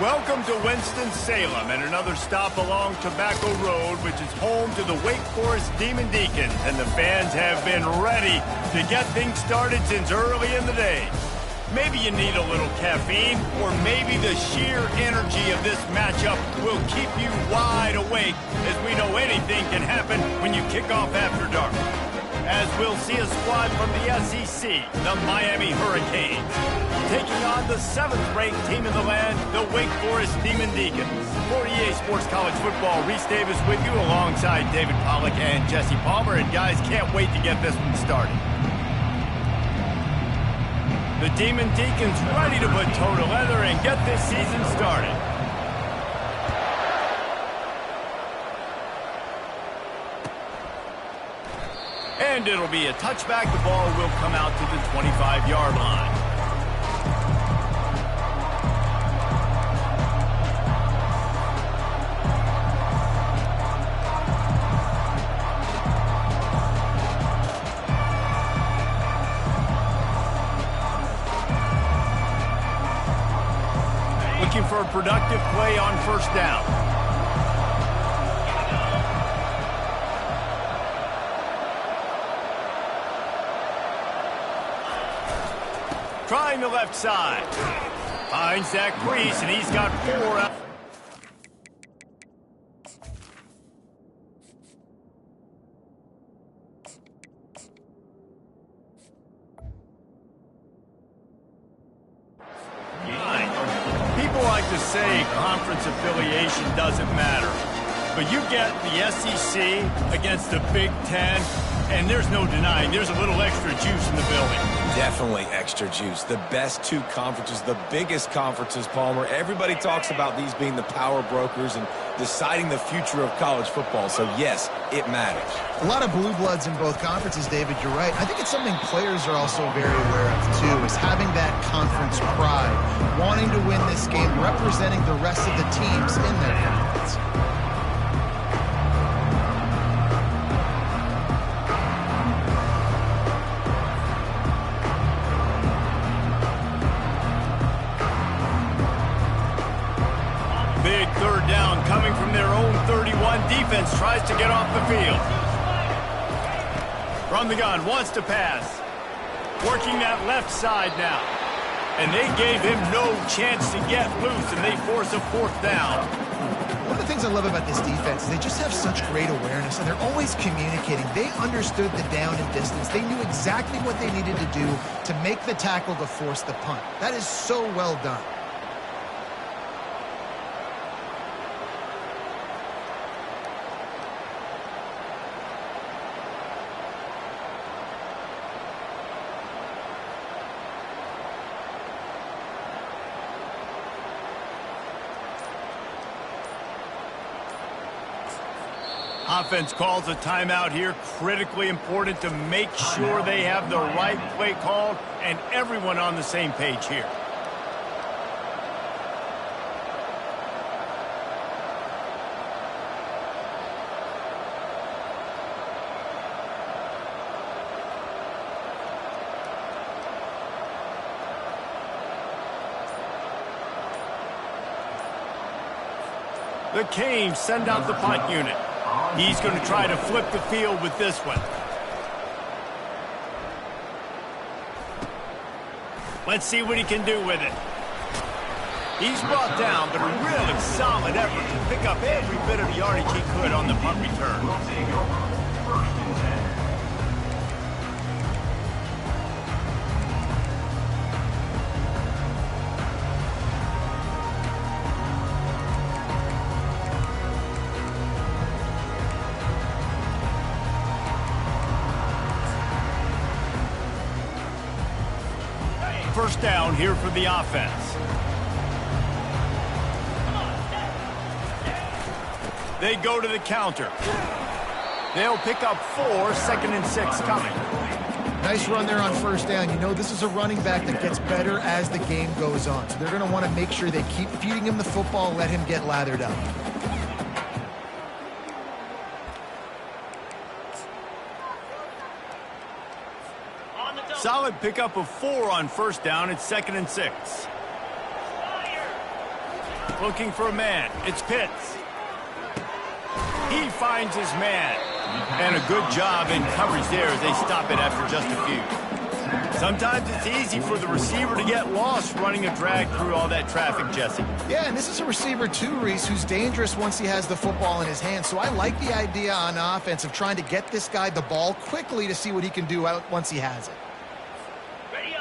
Welcome to Winston-Salem and another stop along Tobacco Road, which is home to the Wake Forest Demon Deacons, and the fans have been ready to get things started since early in the day. Maybe you need a little caffeine, or maybe the sheer energy of this matchup will keep you wide awake, as we know anything can happen when you kick off after dark. As we'll see a squad from the SEC, the Miami Hurricanes, taking on the 7th-ranked team in the land, the Wake Forest Demon Deacons. For EA Sports College Football, Reese Davis with you alongside David Pollack and Jesse Palmer. And guys, can't wait to get this one started. The Demon Deacons ready to put toe to leather and get this season started. And it'll be a touchback. The ball will come out to the 25-yard line. Looking for a productive play on first down. Trying the left side. Finds that crease, and he's got 4 out. People like to say conference affiliation doesn't matter. But you get the SEC against the Big Ten, and there's no denying there's a little extra juice in the building. Definitely extra juice. The best 2 conferences, the biggest conferences, Palmer. Everybody talks about these being the power brokers and deciding the future of college football. So, yes, it matters. A lot of blue bloods in both conferences, David. You're right. I think it's something players are also very aware of, too, is having that conference pride, wanting to win this game, representing the rest of the teams in their conference. Big 3rd down coming from their own 31. Defense tries to get off the field. From the gun, wants to pass. Working that left side now. And they gave him no chance to get loose, and they force a 4th down. One of the things I love about this defense is they just have such great awareness, and they're always communicating. They understood the down and distance. They knew exactly what they needed to do to make the tackle to force the punt. That is so well done. Offense calls a timeout here. Critically important to make sure they have the right play called and everyone on the same page here. The Canes send out the punt unit. He's going to try to flip the field with this one. Let's see what he can do with it. He's brought down, but a really solid effort to pick up every bit of yardage he could on the punt return. First down here for the offense. They go to the counter. They'll pick up 4, 2nd and 6 coming. Nice run there on first down. You know, this is a running back that gets better as the game goes on. So they're going to want to make sure they keep feeding him the football, let him get lathered up. Solid pickup of 4 on first down. It's 2nd and 6. looking for a man. It's Pitts. He finds his man. And a good job in coverage there as they stop it after just a few. Sometimes it's easy for the receiver to get lost running a drag through all that traffic, Jesse. Yeah, and this is a receiver too, Reese, who's dangerous once he has the football in his hands. So I like the idea on offense of trying to get this guy the ball quickly to see what he can do once he has it.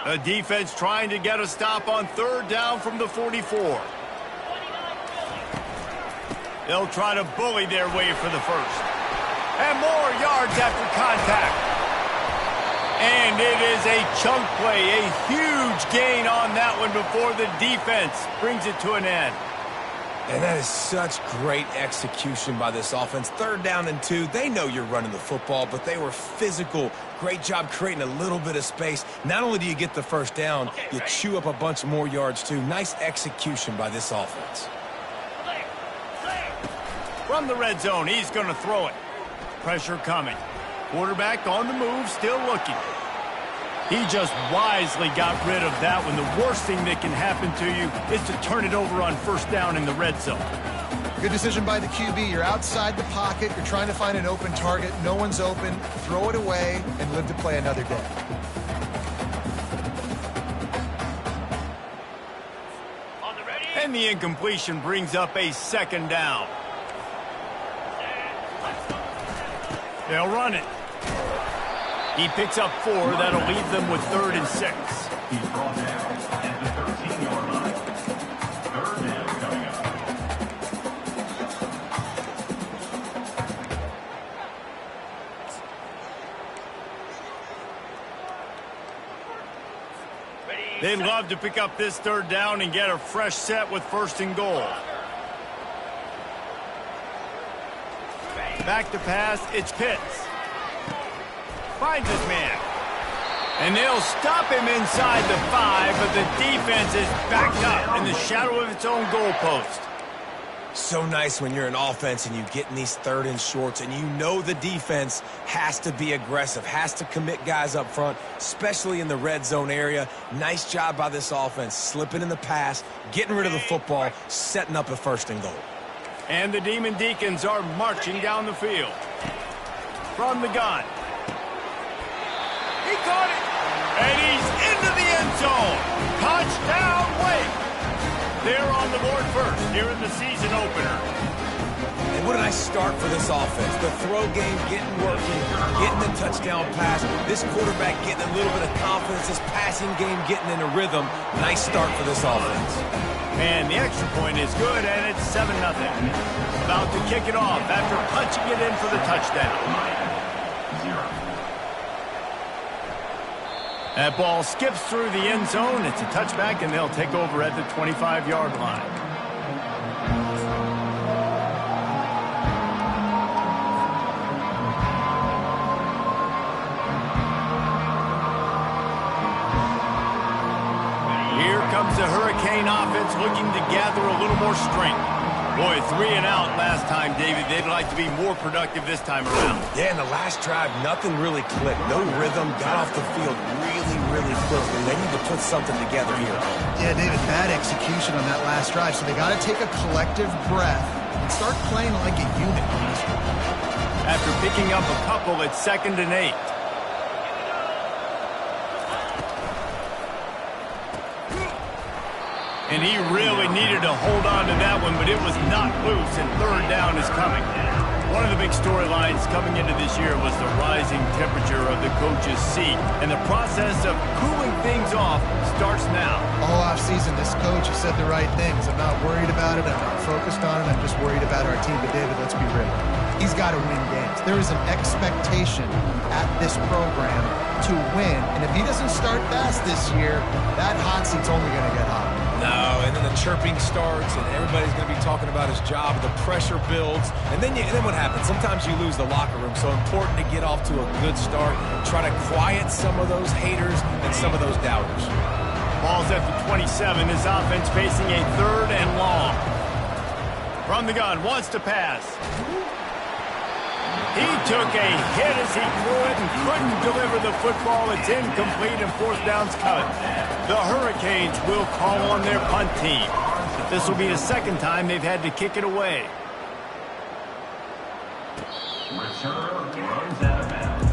The defense trying to get a stop on third down from the 44. They'll try to bully their way for the first. And more yards after contact. And it is a chunk play, a huge gain on that one before the defense brings it to an end. And that is such great execution by this offense. 3rd down and 2. They know you're running the football, but they were physical. Great job creating a little bit of space. Not only do you get the first down, you chew up a bunch more yards too. Nice execution by this offense. From the red zone, he's going to throw it. Pressure coming. Quarterback on the move, still looking. He just wisely got rid of that one. The worst thing that can happen to you is to turn it over on first down in the red zone. Good decision by the QB. You're outside the pocket. You're trying to find an open target. No one's open. Throw it away and live to play another day. And the incompletion brings up a 2nd down. They'll run it. He picks up 4. That'll leave them with 3rd and 6. He's brought down at the 13-yard line. 3rd down coming up. They'd love to pick up this 3rd down and get a fresh set with 1st and goal. Back to pass, it's Pitts. Finds his man. And they'll stop him inside the 5, but the defense is backed up in the shadow of its own goalpost. So nice when you're an offense and you get in these 3rd and shorts and you know the defense has to be aggressive, has to commit guys up front, especially in the red zone area. Nice job by this offense, slipping in the pass, getting rid of the football, setting up a 1st and goal. And the Demon Deacons are marching down the field. From the gun. He caught it. And he's into the end zone. Touchdown, Wake. They're on the board first here in the season opener. And what a nice start for this offense. The throw game getting working, getting the touchdown pass. This quarterback getting a little bit of confidence. This passing game getting in a rhythm. Nice start for this offense. And the extra point is good, and it's 7-0. About to kick it off after punching it in for the touchdown. That ball skips through the end zone. It's a touchback, and they'll take over at the 25-yard line. Here comes the Hurricane offense looking to gather a little more strength. Boy, 3 and out last time, David. They'd like to be more productive this time around. Yeah, in the last drive, nothing really clicked. No rhythm, got off the field really quickly. They need to put something together here. Yeah, David, bad execution on that last drive. So they got to take a collective breath and start playing like a unit on this one. After picking up a couple, it's 2nd and 8. And he really needed to hold on to that one, but it was not loose, and 3rd down is coming. One of the big storylines coming into this year was the rising temperature of the coach's seat, and the process of cooling things off starts now. All offseason, this coach has said the right things. I'm not worried about it. I'm not focused on it. I'm just worried about our team. But, David, let's be real. He's got to win games. There is an expectation at this program to win, and if he doesn't start fast this year, that hot seat's only going to get hot. No, and then the chirping starts, and everybody's going to be talking about his job. The pressure builds, and then what happens? Sometimes you lose the locker room, so important to get off to a good start. Try to quiet some of those haters and some of those doubters. Ball's at the 27. This offense facing a 3rd and long. From the gun, wants to pass. He took a hit as he threw it and couldn't deliver the football. It's incomplete and 4th down's cut. The Hurricanes will call on their punt team. This will be the second time they've had to kick it away. Returner runs out of bounds.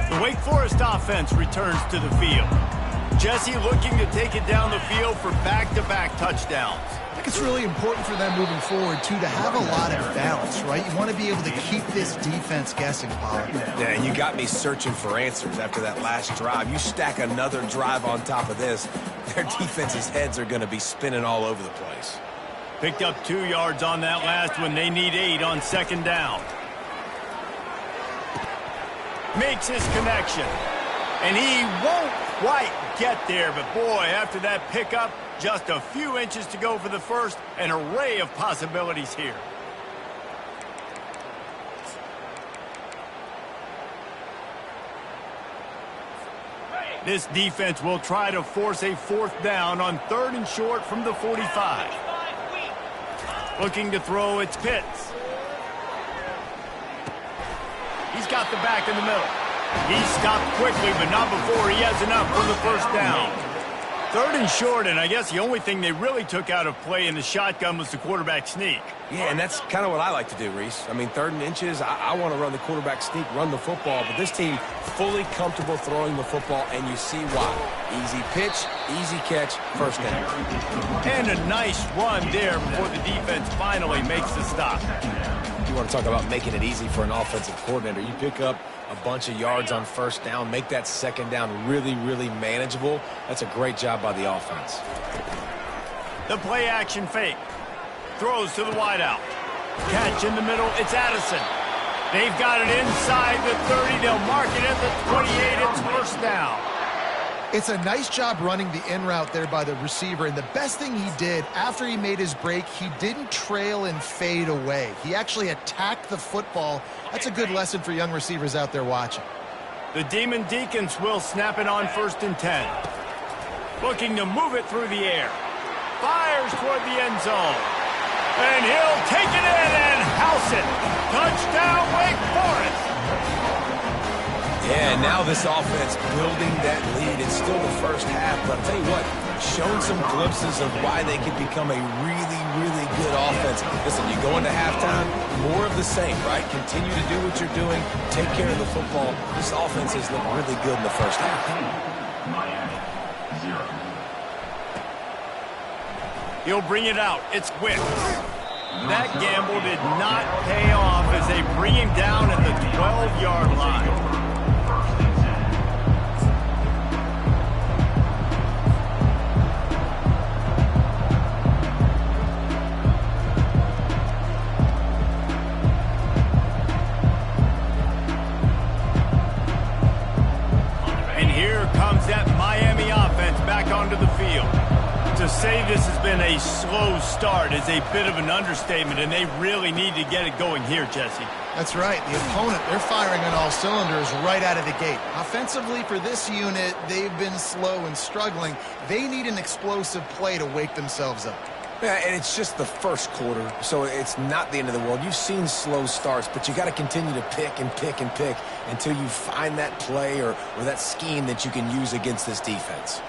The Wake Forest offense returns to the field. Jesse looking to take it down the field for back-to-back touchdowns. I think it's really important for them moving forward, too, to have a lot of balance, right? You want to be able to keep this defense guessing, Pollard. Yeah, and you got me searching for answers after that last drive. You stack another drive on top of this, their defense's heads are going to be spinning all over the place. Picked up 2 yards on that last one. They need 8 on second down. Makes his connection. And he won't quite get there, but boy, after that pickup, just a few inches to go for the first. An array of possibilities here. This defense will try to force a fourth down on 3rd and short from the 45. Looking to throw, it's Pitts. He's got the back in the middle. He stopped quickly, but not before he has enough for the first down. 3rd and short, and I guess the only thing they really took out of play in the shotgun was the quarterback sneak. Yeah, and that's kind of what I like to do, Reese. I mean, 3rd and inches, I want to run the quarterback sneak, run the football, but this team fully comfortable throwing the football, and you see why. Easy pitch, easy catch, first down. And a nice run there before the defense finally makes the stop. You want to talk about making it easy for an offensive coordinator. You pick up a bunch of yards on first down, make that second down really, really manageable. That's a great job by the offense. The play action fake. Throws to the wideout. Catch in the middle, it's Addison. They've got it inside the 30. They'll mark it at the 28. It's first down. It's a nice job running the in route there by the receiver, and the best thing he did after he made his break, he didn't trail and fade away. He actually attacked the football. That's a good lesson for young receivers out there watching. The Demon Deacons will snap it on 1st and 10. Looking to move it through the air. Fires toward the end zone. And he'll take it in and house it. Touchdown, Wake Forest. Yeah, now this offense building that lead. It's still the first half, but I'll tell you what, shown some glimpses of why they could become a really, really good offense. Listen, you go into halftime, more of the same, right? Continue to do what you're doing, take care of the football. This offense has looked really good in the first half. Miami, 0. He'll bring it out. It's Wicks. That gamble did not pay off as they bring him down at the 12-yard line. That Miami offense back onto the field. To say this has been a slow start is a bit of an understatement, and they really need to get it going here, Jesse. That's right. The opponent, they're firing on all cylinders right out of the gate. Offensively, for this unit, they've been slow and struggling. They need an explosive play to wake themselves up. Yeah, and it's just the first quarter, so it's not the end of the world. You've seen slow starts, but you got to continue to pick and pick and pick until you find that play or that scheme that you can use against this defense.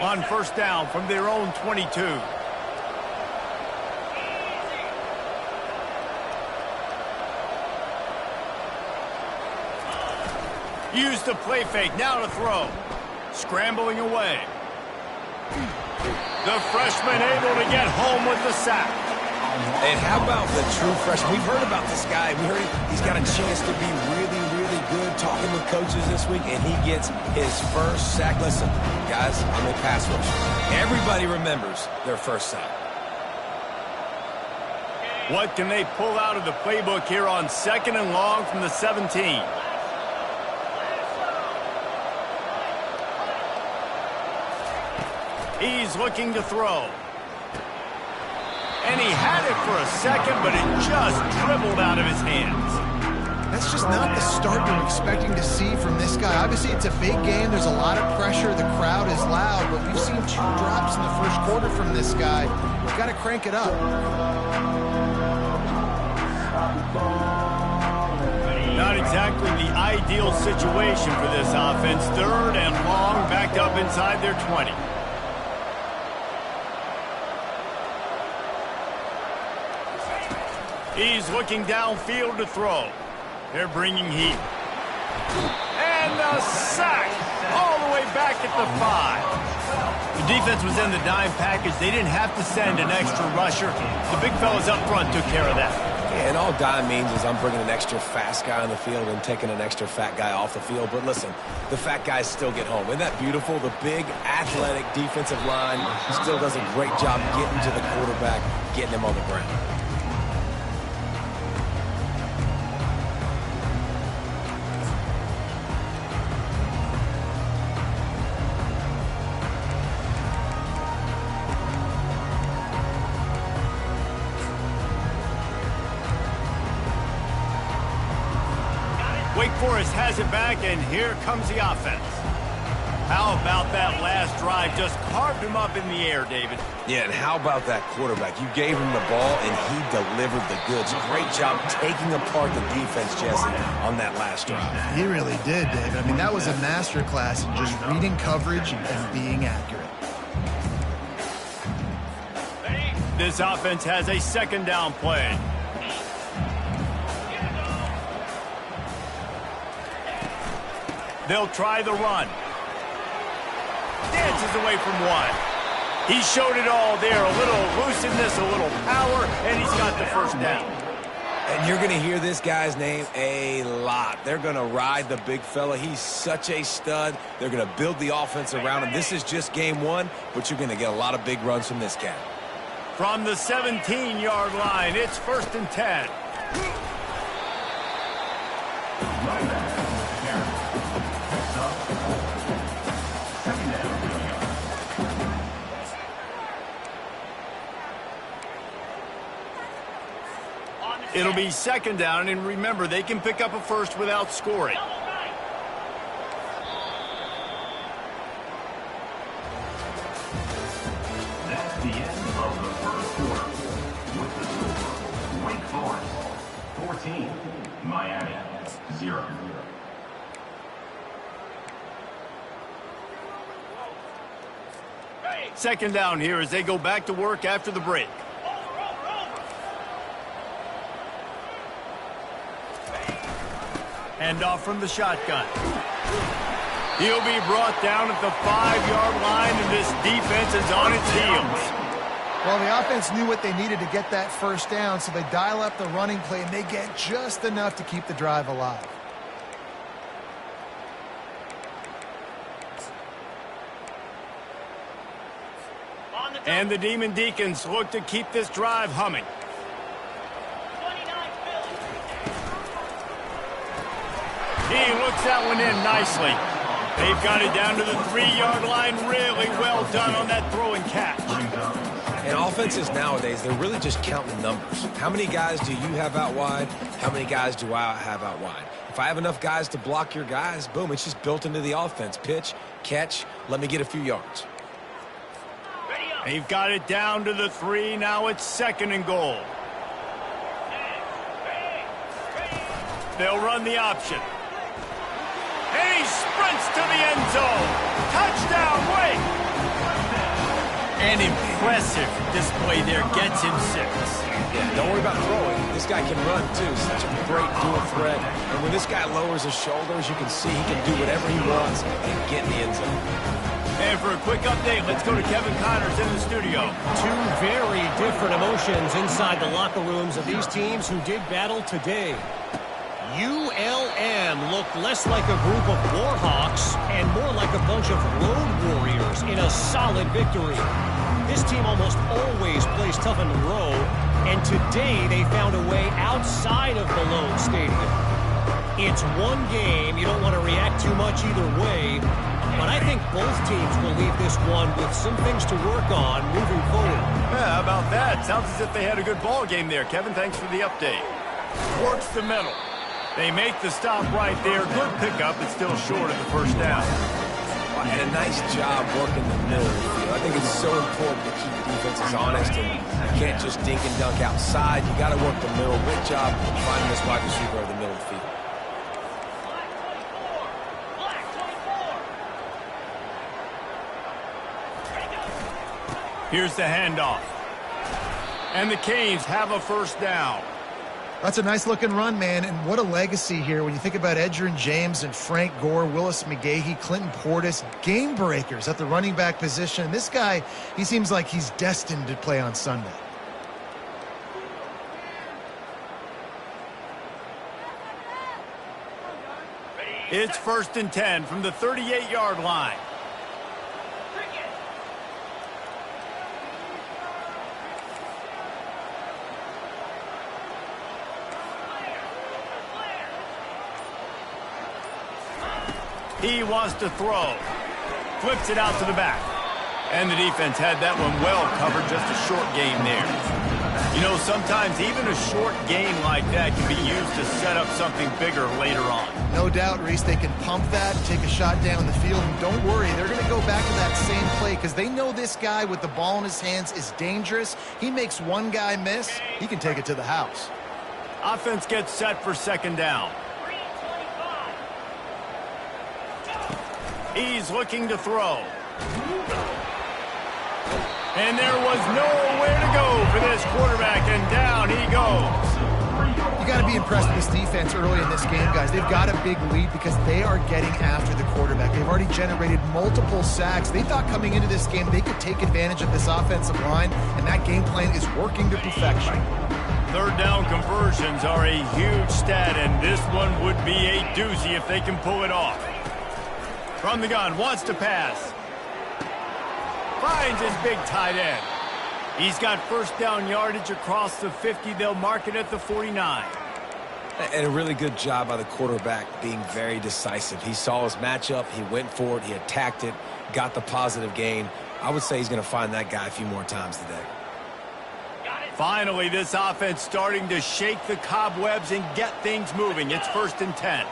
On first down from their own 22. Use the play fake, now to throw. Scrambling away. The freshman able to get home with the sack. And how about the true freshman? We've heard about this guy. We heard he's got a chance to be really, really good talking with coaches this week, and he gets his first sack. Listen, guys, I'm a pass rusher. Everybody remembers their first sack. What can they pull out of the playbook here on 2nd and long from the 17? He's looking to throw. And he had it for a second, but it just dribbled out of his hands. That's just not the start you're expecting to see from this guy. Obviously, it's a big game. There's a lot of pressure. The crowd is loud, but we've seen 2 drops in the first quarter from this guy. We've got to crank it up. Not exactly the ideal situation for this offense. 3rd and long, backed up inside their 20. He's looking downfield to throw. They're bringing heat. And the sack all the way back at the 5. The defense was in the dime package. They didn't have to send an extra rusher. The big fellas up front took care of that. Yeah, and all dime means is I'm bringing an extra fast guy on the field and taking an extra fat guy off the field. But listen, the fat guys still get home. Isn't that beautiful? The big, athletic defensive line still does a great job getting to the quarterback, getting him on the ground. Wake Forest has it back, and here comes the offense. How about that last drive? Just carved him up in the air, David. Yeah, and how about that quarterback? You gave him the ball, and he delivered the goods. Great job taking apart the defense, Jesse, on that last drive. He really did, David. I mean, that was a masterclass in just reading coverage and being accurate. This offense has a 2nd down play. They'll try the run. Dances away from 1. He showed it all there. A little elusiveness, a little power, and he's got the 1st down. And you're going to hear this guy's name a lot. They're going to ride the big fella. He's such a stud. They're going to build the offense around him. This is just game 1, but you're going to get a lot of big runs from this guy. From the 17-yard line, it's 1st and 10. It'll be 2nd down, and remember, they can pick up a 1st without scoring. That's the end of the first quarter. With the score, Wake Forest 14, Miami 0. Second down here as they go back to work after the break. Hand off from the shotgun. He'll be brought down at the 5-yard line, and this defense is on its heels. Well, the offense knew what they needed to get that 1st down, so they dial up the running play, and they get just enough to keep the drive alive. And the Demon Deacons look to keep this drive humming. He looks that one in nicely. They've got it down to the 3-yard line. Really well done on that throw and catch. And offenses nowadays, they're really just counting numbers. How many guys do you have out wide? How many guys do I have out wide? If I have enough guys to block your guys, boom, it's just built into the offense. Pitch, catch, let me get a few yards. They've got it down to the 3. Now it's 2nd and goal. They'll run the option. And he sprints to the end zone. Touchdown, Wake! An impressive display there. Gets him 6. Yeah, don't worry about throwing. This guy can run, too. Such a great dual threat. And when this guy lowers his shoulders, you can see he can do whatever he wants and get in the end zone. And for a quick update, let's go to Kevin Connors in the studio. 2 very different emotions inside the locker rooms of these teams who did battle today. ULM looked less like a group of Warhawks and more like a bunch of road warriors in a solid victory. This team almost always plays tough on the road, and today they found a way outside of Malone Stadium. It's one game. You don't want to react too much either way, but I think both teams will leave this one with some things to work on moving forward. Yeah, how about that? Sounds as if they had a good ball game there. Kevin, thanks for the update. Works the middle. They make the stop right there. Good pickup, but still short of the first down. And a nice job working the middle of the field. I think it's so important to keep defenses honest, and you can't just dink and dunk outside. You got to work the middle. Great job finding this wide receiver over the middle of the field. Here's the handoff. And the Canes have a first down. That's a nice-looking run, man, and what a legacy here when you think about Edgerrin James and Frank Gore, Willis McGahee, Clinton Portis, game breakers at the running back position. This guy, he seems like he's destined to play on Sunday. It's 1st and 10 from the 38-yard line. He wants to throw. Flips it out to the back. And the defense had that one well covered, just a short game there. You know, sometimes even a short game like that can be used to set up something bigger later on. No doubt, Reese, they can pump that, take a shot down the field, and don't worry, they're going to go back to that same play because they know this guy with the ball in his hands is dangerous. He makes one guy miss, he can take it to the house. Offense gets set for 2nd down. He's looking to throw. And there was nowhere to go for this quarterback, and down he goes. You got to be impressed with this defense early in this game, guys. They've got a big lead because they are getting after the quarterback. They've already generated multiple sacks. They thought coming into this game they could take advantage of this offensive line, and that game plan is working to perfection. 3rd down conversions are a huge stat, and this one would be a doozy if they can pull it off. From the gun, wants to pass. Finds his big tight end. He's got 1st down yardage across the 50. They'll mark it at the 49. And a really good job by the quarterback being very decisive. He saw his matchup. He went for it. He attacked it. Got the positive gain. I would say he's going to find that guy a few more times today. Finally, this offense starting to shake the cobwebs and get things moving. It's 1st and 10.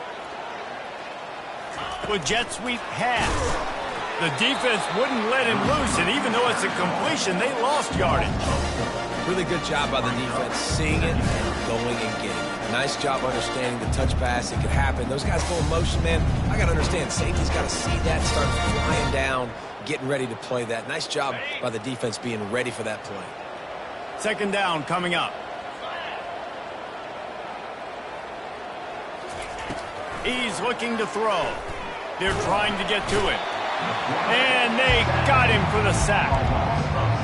With jet sweep pass. The defense wouldn't let him loose, and even though it's a completion, they lost yardage. Really good job by the defense, seeing it and going and getting it. Nice job understanding the touch pass. It could happen. Those guys go in motion, man. I got to understand, safety's got to see that, start flying down, getting ready to play that. Nice job by the defense being ready for that play. 2nd down coming up. He's looking to throw. They're trying to get to him. And they got him for the sack.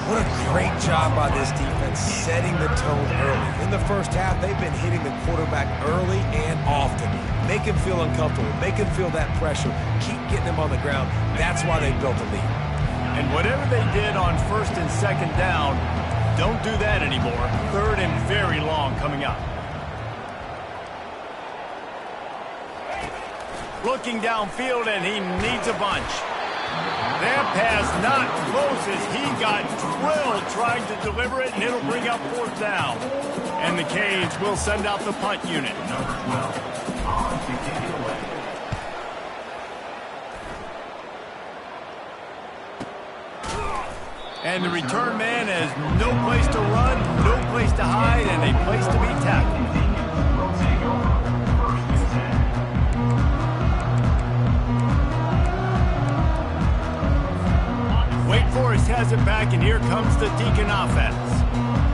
What a great job by this defense setting the tone early. In the first half, they've been hitting the quarterback early and often. Make him feel uncomfortable. Make him feel that pressure. Keep getting him on the ground. That's why they built the lead. And whatever they did on 1st and 2nd down, don't do that anymore. 3rd and very long coming up. Looking downfield, and he needs a bunch. That pass not close as he got drilled trying to deliver it, and it'll bring up 4th down. And the Canes will send out the punt unit. And the return man has no place to run, no place to hide, and a place to be tackled. Wake Forest has it back, and here comes the Deacon offense.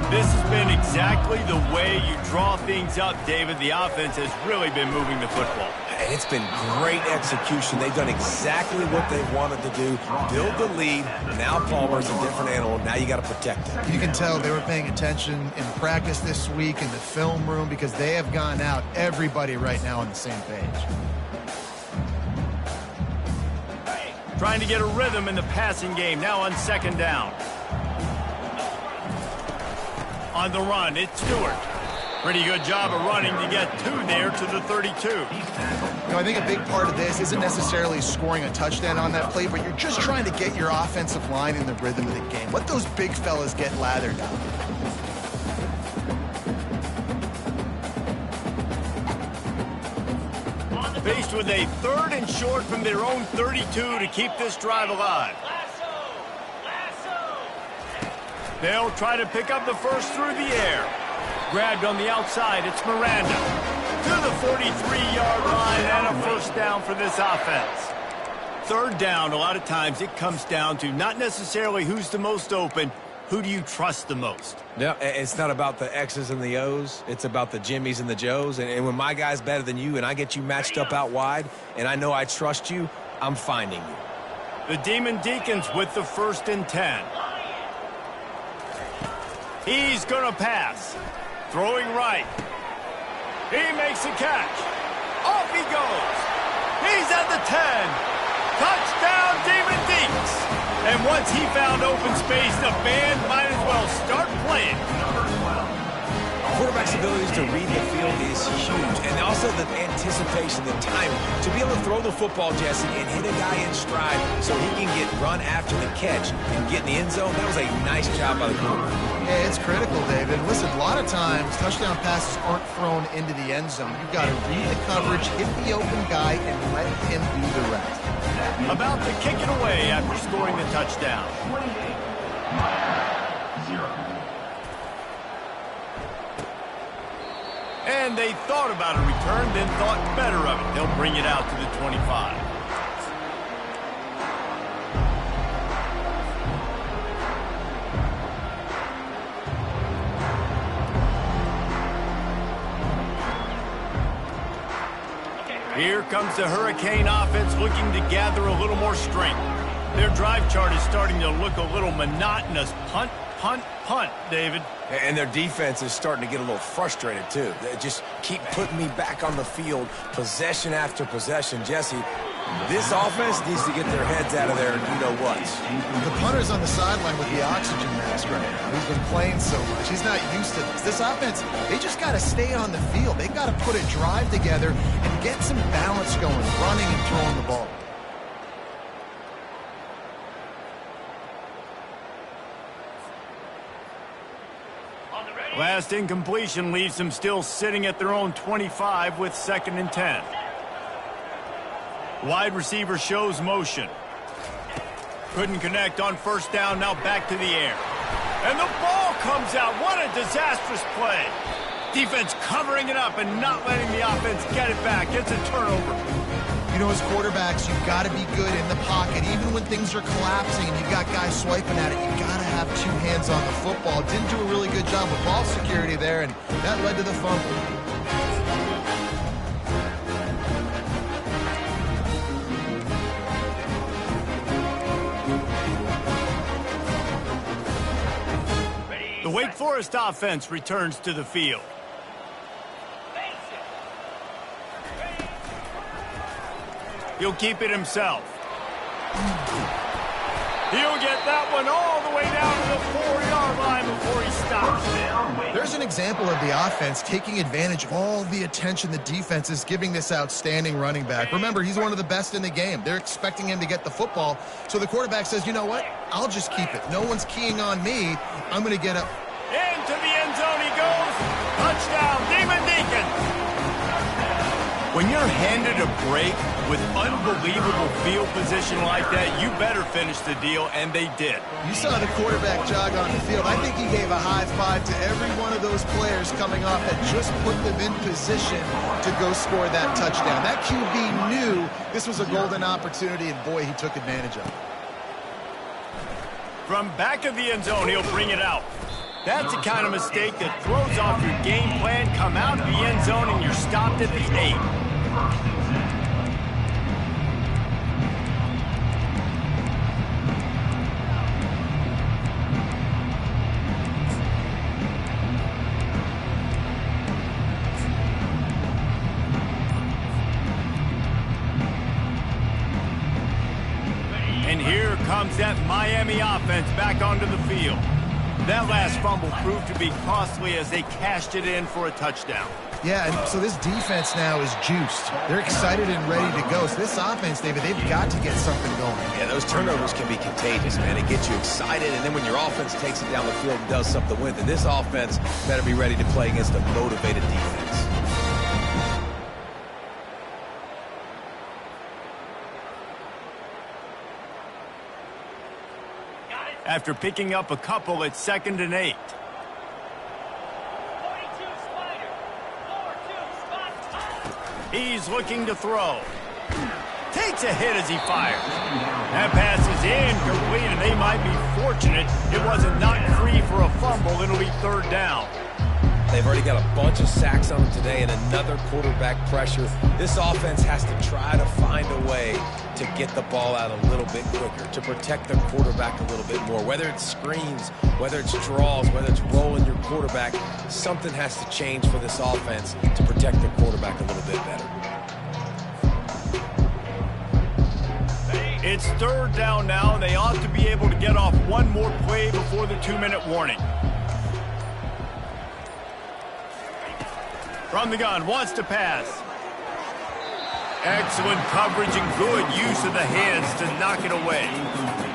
This has been exactly the way you draw things up, David. The offense has really been moving the football. And it's been great execution. They've done exactly what they wanted to do. Build the lead. Now Palmer's a different animal. Now you got to protect him. You can tell they were paying attention in practice this week in the film room because they have gone out, everybody right now on the same page. Trying to get a rhythm in the passing game, now on 2nd down. On the run, it's Stewart. Pretty good job of running to get 2 there to the 32. You know, I think a big part of this isn't necessarily scoring a touchdown on that play, but you're just trying to get your offensive line in the rhythm of the game. Let those big fellas get lathered out. Faced with a 3rd and short from their own 32 to keep this drive alive. They'll try to pick up the first through the air. Grabbed on the outside, it's Miranda. To the 43-yard line and a first down for this offense. 3rd down, a lot of times it comes down to not necessarily who's the most open, who do you trust the most? Yeah, it's not about the X's and the O's. It's about the Jimmies and the Joes. And when my guy's better than you and I get you matched up out wide and I know I trust you, I'm finding you. The Demon Deacons with the 1st and 10. He's going to pass. Throwing right. He makes a catch. Off he goes. He's at the 10. Touchdown, Demon Deacons. And once he found open space, the band might as well start playing. Quarterback's abilities to read the field is huge. And also the anticipation, the timing. To be able to throw the football, Jesse, and hit a guy in stride so he can get run after the catch and get in the end zone, that was a nice job by the quarterback. Yeah, it's critical, David. Listen, a lot of times, touchdown passes aren't thrown into the end zone. You've got to read the coverage, hit the open guy, and let him do the rest. About to kick it away after scoring the touchdown. 0. And they thought about a return, then thought better of it. They'll bring it out to the 25. Here comes the Hurricane offense looking to gather a little more strength. Their drive chart is starting to look a little monotonous. Punt, punt, punt, David. And their defense is starting to get a little frustrated, too. They just keep putting me back on the field, possession after possession. Jesse, this offense needs to get their heads out of there and you-know-what. The punter's on the sideline with the oxygen mask right now. He's been playing so much. He's not used to this. This offense, they just got to stay on the field. They've got to put a drive together and get some balance going, running and throwing the ball. Last incompletion leaves them still sitting at their own 25 with 2nd and 10. Wide receiver shows motion. Couldn't connect on 1st down, now back to the air. And the ball comes out. What a disastrous play. Defense covering it up and not letting the offense get it back. It's a turnover. You know, as quarterbacks, you've got to be good in the pocket. Even when things are collapsing and you've got guys swiping at it, you've got to have 2 hands on the football. Didn't do a really good job with ball security there, and that led to the fumble. The Wake Forest offense returns to the field. He'll keep it himself. He'll get that one all the way down to the 4-yard line before he stops. There's an example of the offense taking advantage of all the attention the defense is giving this outstanding running back. Remember, he's one of the best in the game. They're expecting him to get the football. So the quarterback says, you know what? I'll just keep it. No one's keying on me. I'm going to get up. Into the end zone he goes. Touchdown, Demon Deacons. When you're handed a break with unbelievable field position like that, you better finish the deal, and they did. You saw the quarterback jog on the field. I think he gave a high five to every one of those players coming off that just put them in position to go score that touchdown. That QB knew this was a golden opportunity, and boy, he took advantage of it. From back of the end zone, he'll bring it out. That's the kind of mistake that throws off your game plan. Come out of the end zone and you're stopped at the 8. And here comes that Miami offense back onto the field. That last fumble proved to be costly as they cashed it in for a touchdown. Yeah, and so this defense now is juiced. They're excited and ready to go. So this offense, David, they've got to get something going. Yeah, those turnovers can be contagious, man. It gets you excited, and then when your offense takes it down the field and does something with it, this offense better be ready to play against a motivated defense. after picking up a couple at 2nd and 8. He's looking to throw. Takes a hit as he fires. That pass is incomplete, and they might be fortunate it wasn't knocked free for a fumble. It'll be 3rd down. They've already got a bunch of sacks on them today and another quarterback pressure. This offense has to try to find a way to get the ball out a little bit quicker, to protect their quarterback a little bit more. Whether it's screens, whether it's draws, whether it's rolling your quarterback, something has to change for this offense to protect their quarterback a little bit better. It's 3rd down now, and they ought to be able to get off one more play before the 2-minute warning. From the gun, wants to pass. Excellent coverage and good use of the hands to knock it away.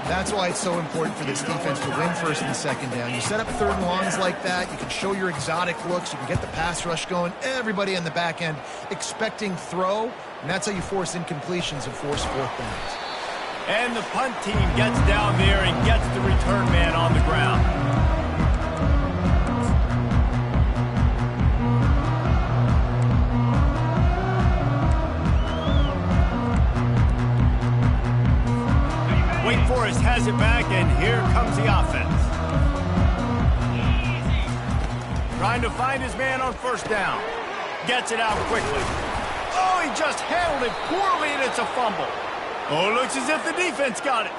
That's why it's so important for this defense to win 1st and 2nd down. You set up 3rd and longs like that, you can show your exotic looks, you can get the pass rush going, everybody on the back end expecting throw, and that's how you force incompletions and force 4th downs. And the punt team gets down there and gets the return man on the ground. Wake Forest has it back, and here comes the offense. Trying to find his man on 1st down. Gets it out quickly. Oh, he just handled it poorly, and it's a fumble. Oh, it looks as if the defense got it.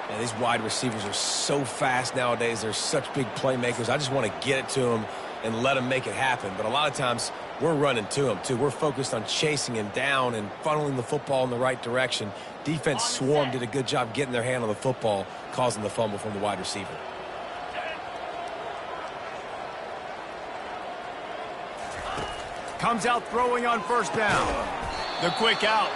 Yeah, these wide receivers are so fast nowadays. They're such big playmakers. I just want to get it to them and let them make it happen. But a lot of times, we're running to them, too. We're focused on chasing him down and funneling the football in the right direction. Defense swarm did a good job getting their hand on the football, causing the fumble from the wide receiver. Comes out throwing on 1st down. The quick out.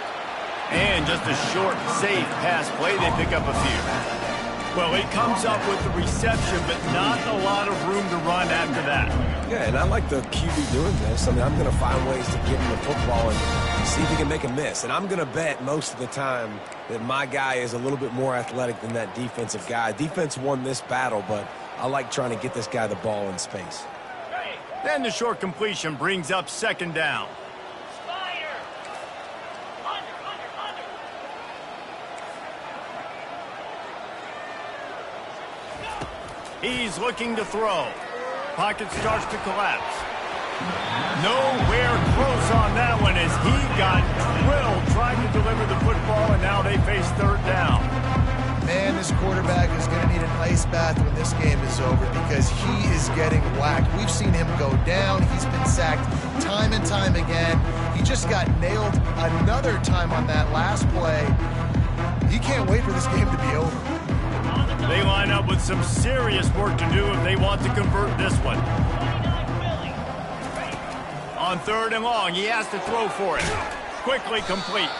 And just a short, safe pass play. They pick up a few. Well, he comes up with the reception, but not a lot of room to run after that. Yeah, and I like the QB doing this. I mean, I'm going to find ways to get him the football and see if he can make a miss. And I'm going to bet most of the time that my guy is a little bit more athletic than that defensive guy. Defense won this battle, but I like trying to get this guy the ball in space. Then the short completion brings up 2nd down. He's looking to throw. Pocket starts to collapse. Nowhere close on that one as he got drilled trying to deliver the football, and now they face 3rd down. Man, this quarterback is going to need an ice bath when this game is over because he is getting whacked. We've seen him go down. He's been sacked time and time again. He just got nailed another time on that last play. He can't wait for this game to be over. They line up with some serious work to do if they want to convert this one. On 3rd and long, he has to throw for it. Quickly complete.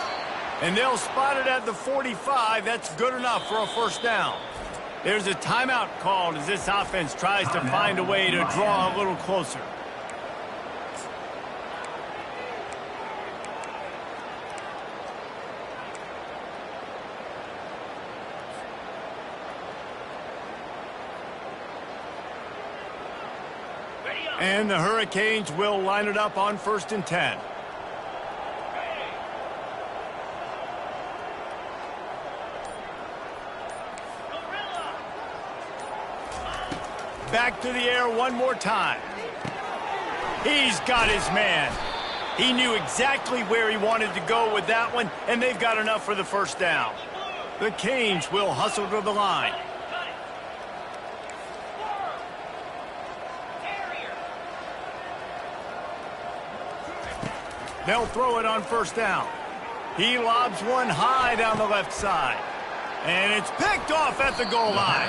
And they'll spot it at the 45. That's good enough for a 1st down. There's a timeout called as this offense tries to find a way to draw a little closer. And the Hurricanes will line it up on 1st and 10. Back to the air one more time. He's got his man. He knew exactly where he wanted to go with that one, and they've got enough for the 1st down. The Canes will hustle to the line. They'll throw it on 1st down. He lobs one high down the left side. And it's picked off at the goal line.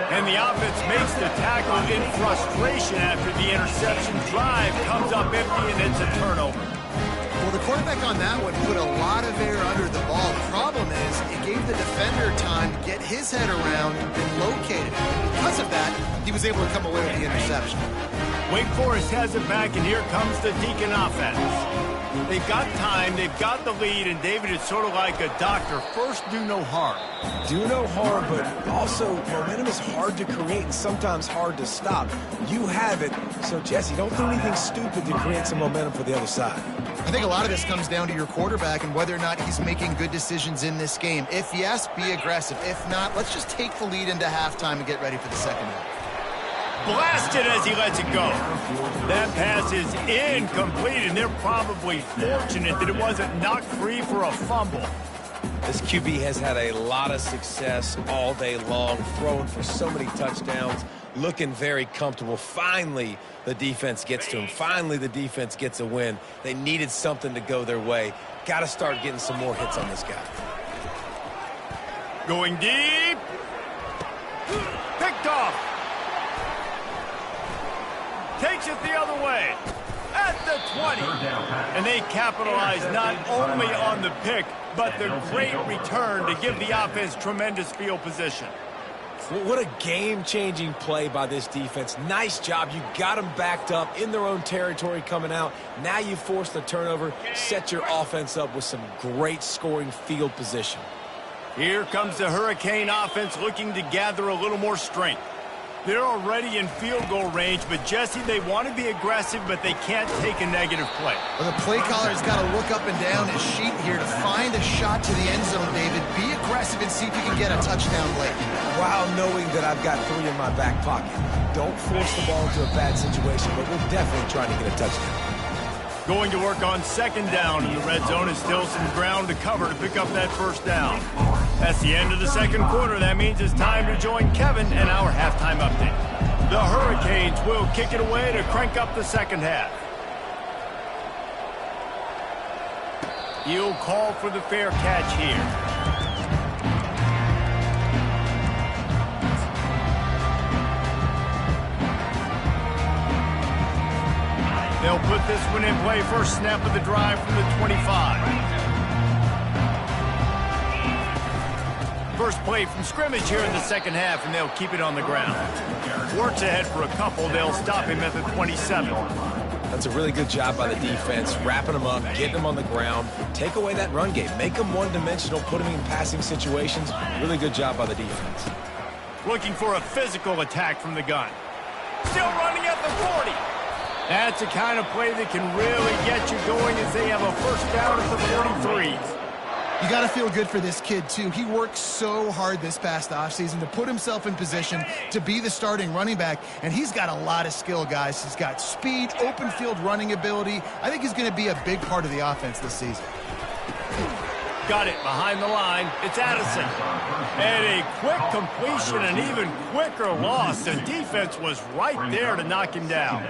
And the offense makes the tackle in frustration after the interception. Drive comes up empty, and it's a turnover. Well, the quarterback on that one put a lot of air under the ball. The problem is it gave the defender time to get his head around and locate it. And because of that, he was able to come away with the interception. Wake Forest has it back, and here comes the Deacon offense. They've got time, they've got the lead, and David, it's sort of like a doctor. First, do no harm. Do no harm, but also momentum is hard to create and sometimes hard to stop. You have it, so Jesse, don't do anything stupid to create some momentum for the other side. I think a lot of this comes down to your quarterback and whether or not he's making good decisions in this game. If yes, be aggressive. If not, let's just take the lead into halftime and get ready for the second half. Blasted as he lets it go. That pass is incomplete, and they're probably fortunate that it wasn't knocked free for a fumble. This QB has had a lot of success all day long, throwing for so many touchdowns, looking very comfortable. Finally, the defense gets to him. Finally, the defense gets a win. They needed something to go their way. Got to start getting some more hits on this guy. Going deep. Picked off. Takes it the other way. At the 20. And they capitalize not only on the pick, but the great return to give the offense tremendous field position. What a game-changing play by this defense. Nice job. You got them backed up in their own territory coming out. Now you force the turnover, set your offense up with some great scoring field position. Here comes the Hurricane offense looking to gather a little more strength. They're already in field goal range, but Jesse, they want to be aggressive, but they can't take a negative play. Well, the play caller's got to look up and down his sheet here to find a shot to the end zone, David. Be aggressive and see if you can get a touchdown late. While knowing that I've got 3 in my back pocket. Don't force the ball into a bad situation, but we're definitely trying to get a touchdown. Going to work on second down, and the red zone is still some ground to cover to pick up that first down. That's the end of the second quarter. That means it's time to join Kevin and our halftime update. The Hurricanes will kick it away to crank up the second half. He'll call for the fair catch here. They'll put this one in play. First snap of the drive from the 25. First play from scrimmage here in the second half, and they'll keep it on the ground. Works ahead for a couple. They'll stop him at the 27. That's a really good job by the defense, wrapping them up, getting them on the ground. Take away that run game. Make them one-dimensional, put them in passing situations. Really good job by the defense. Looking for a physical attack from the gun. Still running at the 40. That's the kind of play that can really get you going as they have a first down at the 43. You got to feel good for this kid, too. He worked so hard this past offseason to put himself in position to be the starting running back, and he's got a lot of skill, guys. He's got speed, open field running ability. I think he's going to be a big part of the offense this season. Got it behind the line. It's Addison. And a quick completion, an even quicker loss. The defense was right there to knock him down.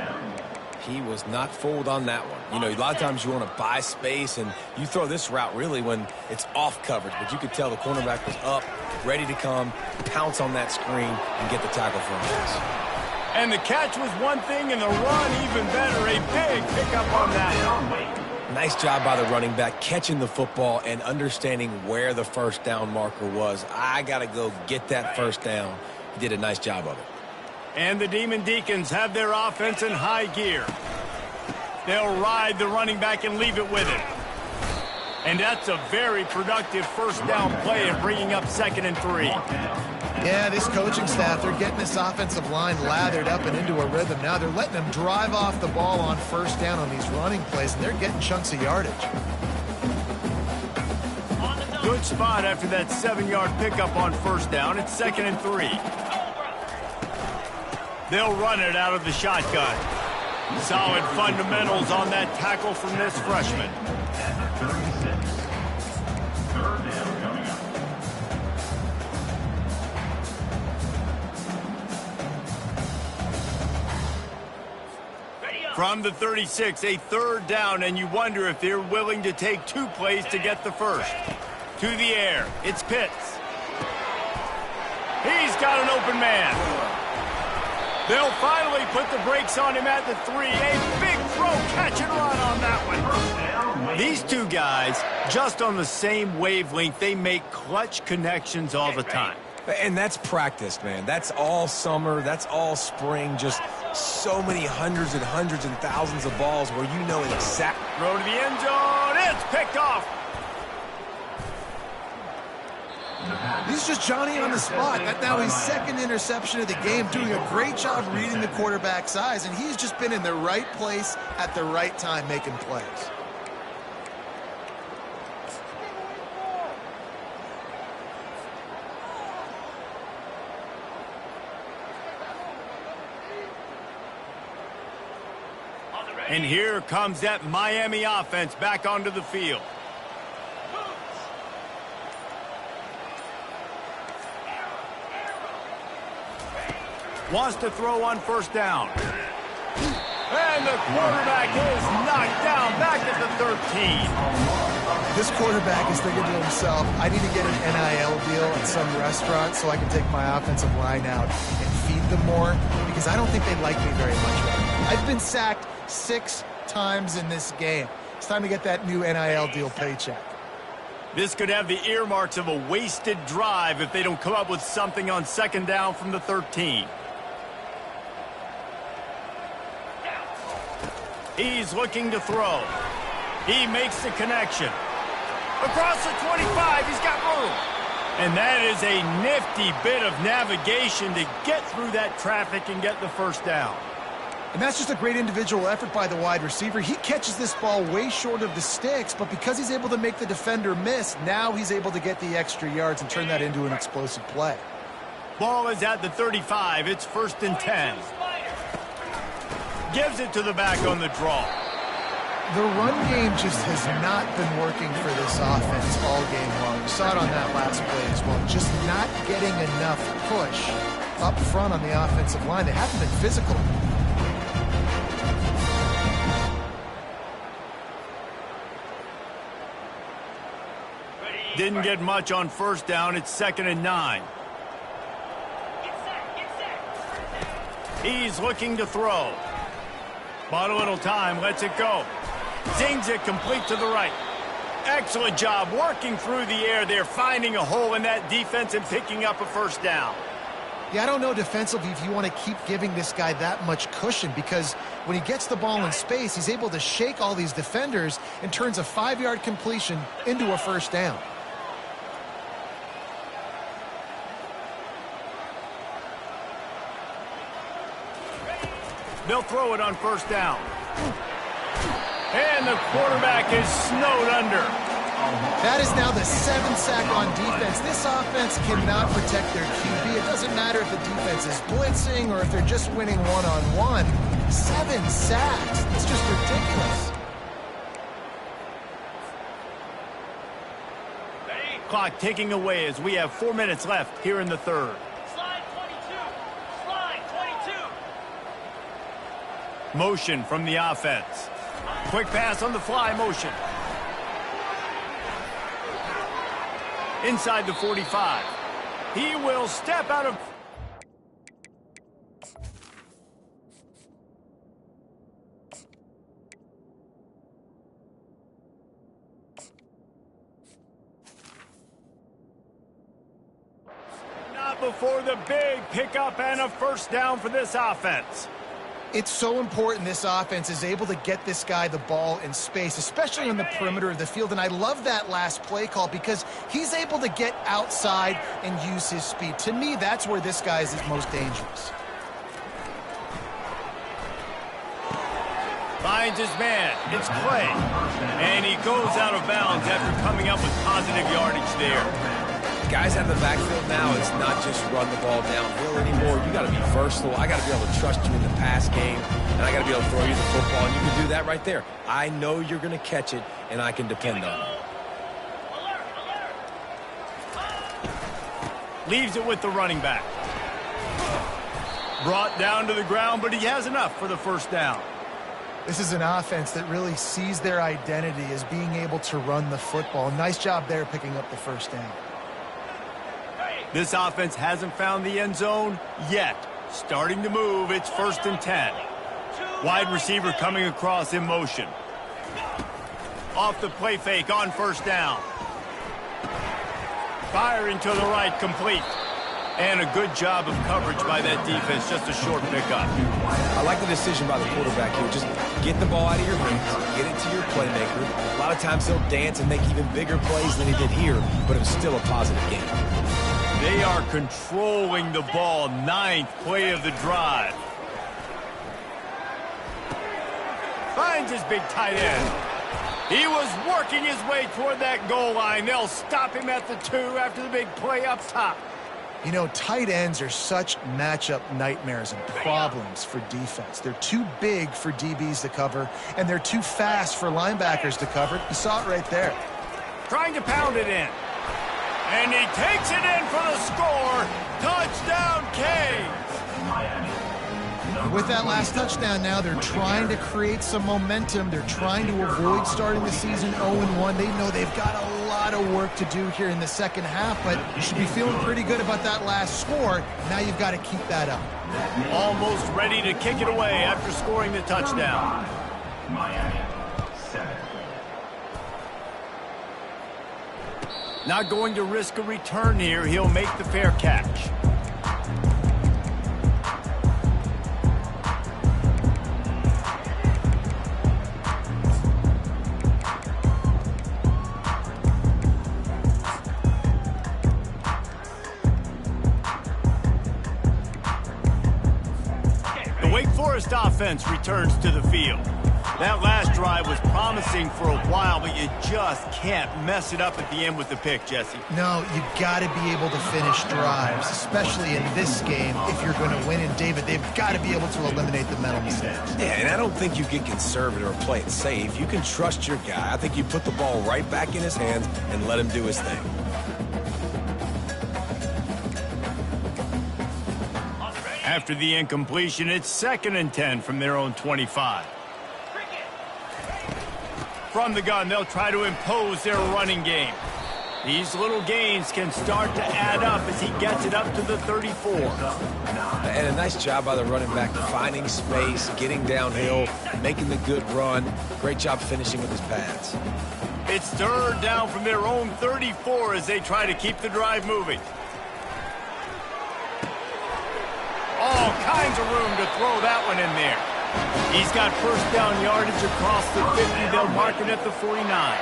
He was not fooled on that one. You know, a lot of times you want to buy space, and you throw this route really when it's off coverage. But you could tell the cornerback was up, ready to come, pounce on that screen, and get the tackle for him. And the catch was one thing, and the run even better. A big pickup on that. Nice job by the running back, catching the football and understanding where the first down marker was. I got to go get that first down. He did a nice job of it. And the Demon Deacons have their offense in high gear. They'll ride the running back and leave it with him. And that's a very productive first down play and bringing up 2nd and 3. Yeah, this coaching staff, they're getting this offensive line lathered up and into a rhythm. Now they're letting them drive off the ball on first down on these running plays, and they're getting chunks of yardage. Good spot after that 7-yard pickup on first down. It's 2nd and 3. They'll run it out of the shotgun. Solid fundamentals on that tackle from this freshman. Third down coming up. From the 36, a third down, and you wonder if they're willing to take 2 plays to get the first. To the air, it's Pitts. He's got an open man. They'll finally put the brakes on him at the 3. A big throw, catch and run on that one. These two guys, just on the same wavelength, they make clutch connections all the time. And that's practice, man. That's all summer. That's all spring. Just So many hundreds and thousands of balls where you know exactly. Throw to the end zone. It's picked off. He's just Johnny on the spot. That's now his second interception of the game, doing a great job reading the quarterback's eyes, and he's just been in the right place at the right time making plays. And here comes that Miami offense back onto the field. Wants to throw on first down. And the quarterback is knocked down back at the 13. This quarterback is thinking to himself, I need to get an NIL deal at some restaurant so I can take my offensive line out and feed them more, because I don't think they like me very much right now. I've been sacked 6 times in this game. It's time to get that new NIL deal paycheck. This could have the earmarks of a wasted drive if they don't come up with something on second down from the 13. He's looking to throw. He makes the connection. Across the 25, he's got room. And that is a nifty bit of navigation to get through that traffic and get the first down. And that's just a great individual effort by the wide receiver. He catches this ball way short of the sticks, but because he's able to make the defender miss, now he's able to get the extra yards and turn that into an explosive play. Ball is at the 35. It's 1st and 10. Gives it to the back on the draw. The run game just has not been working for this offense all game long. We saw it on that last play as well. Just not getting enough push up front on the offensive line. They haven't been physical. Didn't get much on first down. It's 2nd and 9. He's looking to throw. Bought a little time, lets it go. Zings it complete to the right. Excellent job working through the air there, finding a hole in that defense and picking up a first down. Yeah, I don't know defensively if you want to keep giving this guy that much cushion, because when he gets the ball in space, he's able to shake all these defenders and turns a 5-yard completion into a first down. They'll throw it on first down. And the quarterback is snowed under. That is now the 7th sack on defense. This offense cannot protect their QB. It doesn't matter if the defense is blitzing or if they're just winning one-on-one. 7 sacks. It's just ridiculous. Clock ticking away as we have 4 minutes left here in the 3rd. Motion from the offense. Quick pass on the fly motion. Inside the 45. He will step out of... Not before the big pickup and a first down for this offense. It's so important this offense is able to get this guy the ball in space, especially on the perimeter of the field. And I love that last play call because he's able to get outside and use his speed. To me, that's where this guy is most dangerous. Finds his man. It's Clay. And he goes out of bounds after coming up with positive yardage there. Guys out of the backfield now, it's not just run the ball downhill anymore. You got to be versatile. I got to be able to trust you in the pass game, and I got to be able to throw you the football, and you can do that right there. I know you're going to catch it, and I can depend on it. Leaves it with the running back. Brought down to the ground, but he has enough for the first down. This is an offense that really sees their identity as being able to run the football. Nice job there picking up the first down. This offense hasn't found the end zone yet. Starting to move, it's 1st and 10. Wide receiver coming across in motion. Off the play fake on first down. Firing to the right, complete. And a good job of coverage by that defense, just a short pickup. I like the decision by the quarterback here. Just get the ball out of your hands, get it to your playmaker. A lot of times he'll dance and make even bigger plays than he did here, but it was still a positive game. They are controlling the ball. 9th play of the drive. Finds his big tight end. He was working his way toward that goal line. They'll stop him at the 2 after the big play up top. You know, tight ends are such matchup nightmares and problems for defense. They're too big for DBs to cover, and they're too fast for linebackers to cover. You saw it right there. Trying to pound it in. And he takes it in for the score. Touchdown, Canes. With that last touchdown now, they're trying to create some momentum. They're trying to avoid starting the season 0-1. They know they've got a lot of work to do here in the second half, but you should be feeling pretty good about that last score. Now you've got to keep that up. Almost ready to kick it away after scoring the touchdown. Miami, 7. Not going to risk a return here. He'll make the fair catch. Offense returns to the field. That last drive was promising for a while, but you just can't mess it up at the end with the pick, Jesse. No, you got to be able to finish drives, especially in this game if you're going to win. And David, they've got to be able to eliminate the mental mistakes. Yeah, and I don't think you get conservative or play it safe. You can trust your guy. I think you put the ball right back in his hands and let him do his thing. After the incompletion, it's 2nd and 10 from their own 25. From the gun, they'll try to impose their running game. These little gains can start to add up as he gets it up to the 34. And a nice job by the running back, finding space, getting downhill, making the good run. Great job finishing with his pads. It's 3rd down from their own 34 as they try to keep the drive moving. All kinds of room to throw that one in there. He's got 1st down yardage across the 50. They'll mark it at the 49.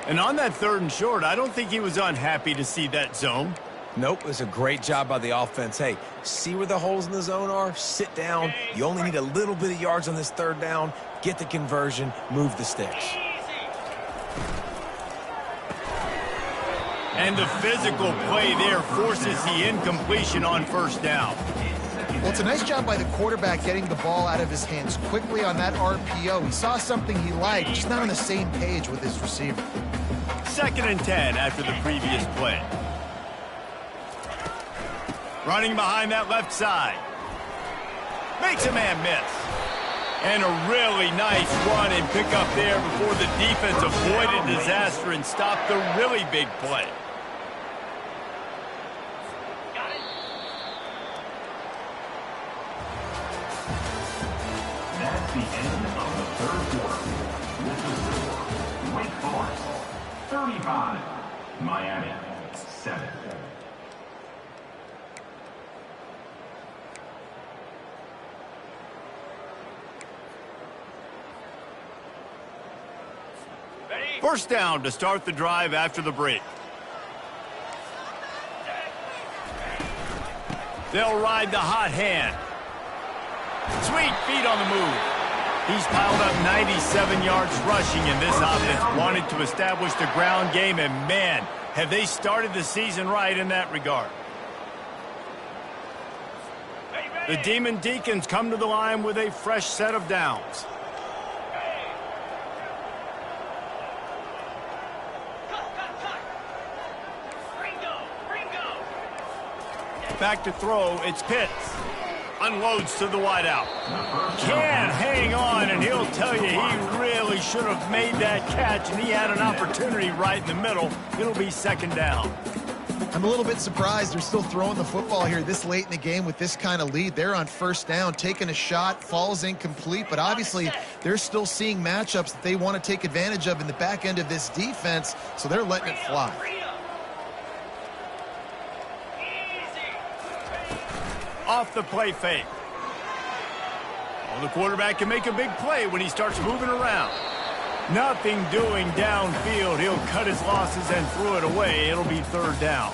And on that 3rd and short, I don't think he was unhappy to see that zone. Nope, it was a great job by the offense. Hey, see where the holes in the zone are? Sit down. You only need a little bit of yards on this 3rd down. Get the conversion. Move the sticks. And the physical play there forces the incompletion on 1st down. Well, it's a nice job by the quarterback getting the ball out of his hands quickly on that RPO. He saw something he liked, just not on the same page with his receiver. 2nd and 10 after the previous play. Running behind that left side. Makes a man miss. And a really nice run and pick up there before the defense avoided disaster and stopped the really big play. That's the end of the 3rd quarter. This is the score. Wake Forest, 35. Miami, 7. First down to start the drive after the break. They'll ride the hot hand. Sweet feet on the move. He's piled up 97 yards rushing, and this offense wanted to establish the ground game, and man, have they started the season right in that regard. The Demon Deacons come to the line with a fresh set of downs. Back to throw, it's Pitts. Unloads to the wideout. Can hang on, and he'll tell you he really should have made that catch, and he had an opportunity right in the middle. It'll be 2nd down. I'm a little bit surprised they're still throwing the football here this late in the game with this kind of lead. They're on 1st down, taking a shot, falls incomplete, but obviously they're still seeing matchups that they want to take advantage of in the back end of this defense, so they're letting it fly. off the play fake. Well, the quarterback can make a big play when he starts moving around. Nothing doing downfield. He'll cut his losses and throw it away. It'll be third down.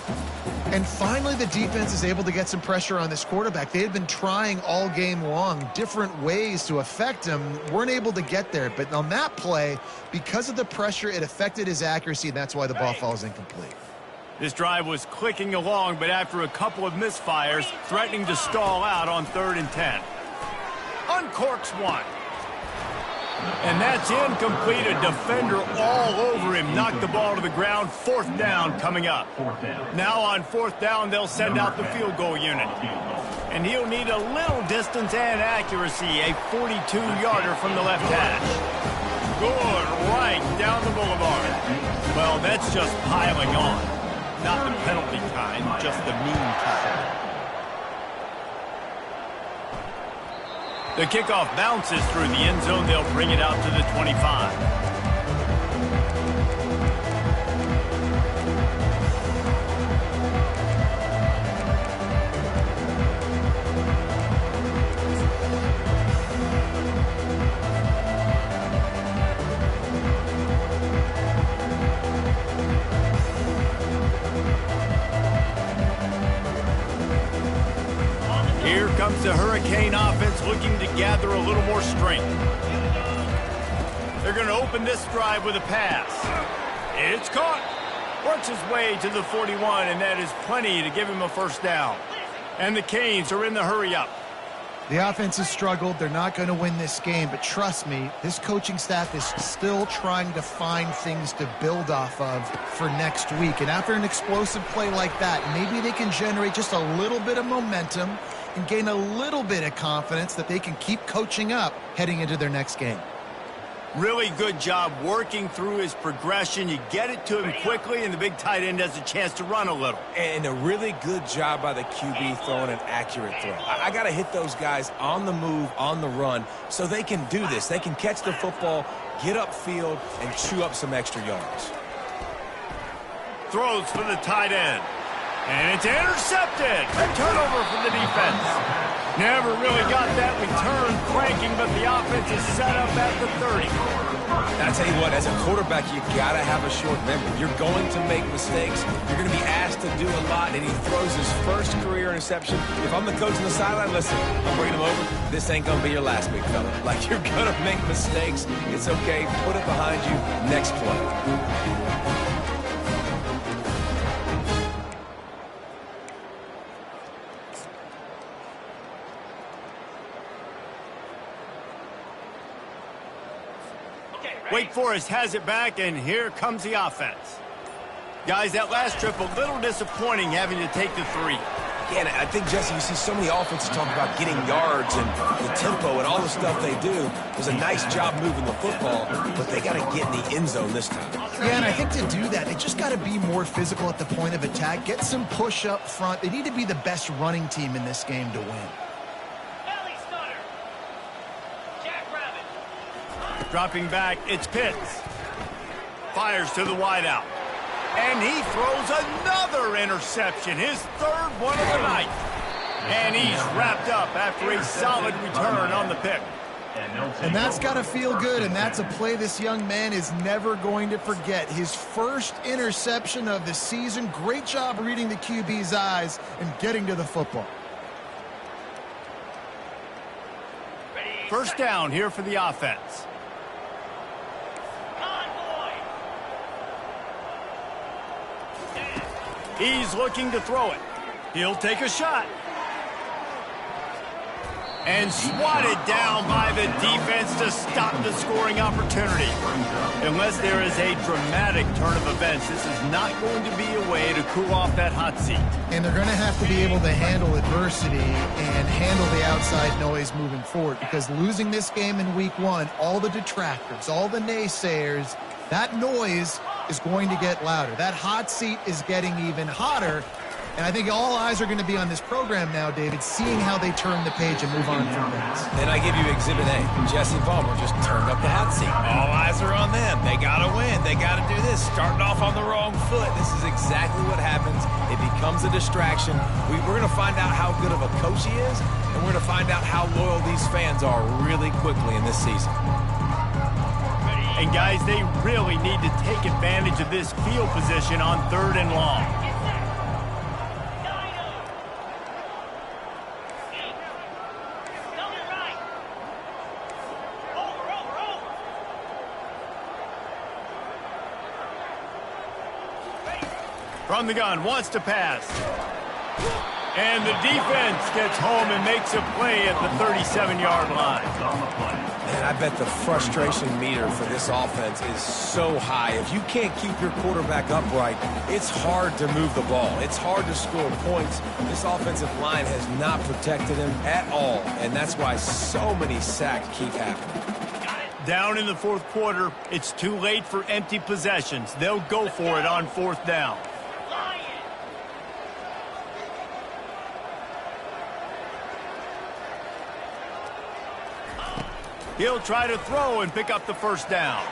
And finally, the defense is able to get some pressure on this quarterback. They had been trying all game long different ways to affect him. Weren't able to get there. But on that play, because of the pressure, it affected his accuracy, and that's why the ball falls incomplete. This drive was clicking along, but after a couple of misfires, threatening to stall out on 3rd and 10. Uncorks one. And that's incomplete. A defender all over him. Knocked the ball to the ground. 4th down coming up. Now on 4th down, they'll send out the field goal unit. And he'll need a little distance and accuracy. A 42-yarder from the left hash. Good right down the boulevard. Well, that's just piling on. Not the penalty kind, just the mean kind. The kickoff bounces through the end zone. They'll bring it out to the 25. Here comes the Hurricane offense looking to gather a little more strength. They're going to open this drive with a pass. It's caught. Works his way to the 41, and that is plenty to give him a first down. And the Canes are in the hurry-up. The offense has struggled. They're not going to win this game, but trust me, this coaching staff is still trying to find things to build off of for next week. And after an explosive play like that, maybe they can generate just a little bit of momentum and gain a little bit of confidence that they can keep coaching up heading into their next game. Really good job working through his progression. You get it to him quickly, and the big tight end has a chance to run a little. And a really good job by the QB throwing an accurate throw. I got to hit those guys on the move, on the run, so they can do this. They can catch the football, get upfield, and chew up some extra yards. Throws for the tight end. And it's intercepted. A turnover for the defense. Never really got that return cranking, but the offense is set up at the 30. And I tell you what, as a quarterback, you got to have a short memory. You're going to make mistakes. You're going to be asked to do a lot, and he throws his first career interception. If I'm the coach on the sideline, listen, I'm bringing him over. This ain't going to be your last, big fella. Like, you're going to make mistakes. It's okay. Put it behind you. Next play. Wake Forest has it back, and here comes the offense. Guys, that last trip, a little disappointing having to take the 3. Yeah, and I think, Jesse, you see so many offenses talk about getting yards and the tempo and all the stuff they do. It was a nice job moving the football, but they got to get in the end zone this time. Yeah, and I think to do that, they just got to be more physical at the point of attack, get some push up front. They need to be the best running team in this game to win. Dropping back, it's Pitts. Fires to the wideout. And he throws another interception, his 3rd one of the night. And he's wrapped up after a solid return on the pick. And that's got to feel good, and that's a play this young man is never going to forget. His first interception of the season. Great job reading the QB's eyes and getting to the football. First down here for the offense. He's looking to throw it. He'll take a shot. And swatted down by the defense to stop the scoring opportunity. Unless there is a dramatic turn of events, this is not going to be a way to cool off that hot seat. And they're going to have to be able to handle adversity and handle the outside noise moving forward, because losing this game in week 1, all the detractors, all the naysayers, that noise is going to get louder. That hot seat is getting even hotter. And I think all eyes are going to be on this program now, David, seeing how they turn the page and move on from this. Then I give you Exhibit A. Jesse Palmer just turned up the hot seat. All eyes eyes are on them. They got to win. They got to do this. Starting off on the wrong foot. This is exactly what happens. It becomes a distraction. We're going to find out how good of a coach he is, and we're going to find out how loyal these fans are really quickly in this season. And guys, they really need to take advantage of this field position on 3rd and long. From the gun, wants to pass. And the defense gets home and makes a play at the 37-yard line. Man, I bet the frustration meter for this offense is so high. If you can't keep your quarterback upright, it's hard to move the ball. It's hard to score points. This offensive line has not protected him at all, and that's why so many sacks keep happening. Down in the 4th quarter, it's too late for empty possessions. They'll go for it on 4th down. He'll try to throw and pick up the 1st down.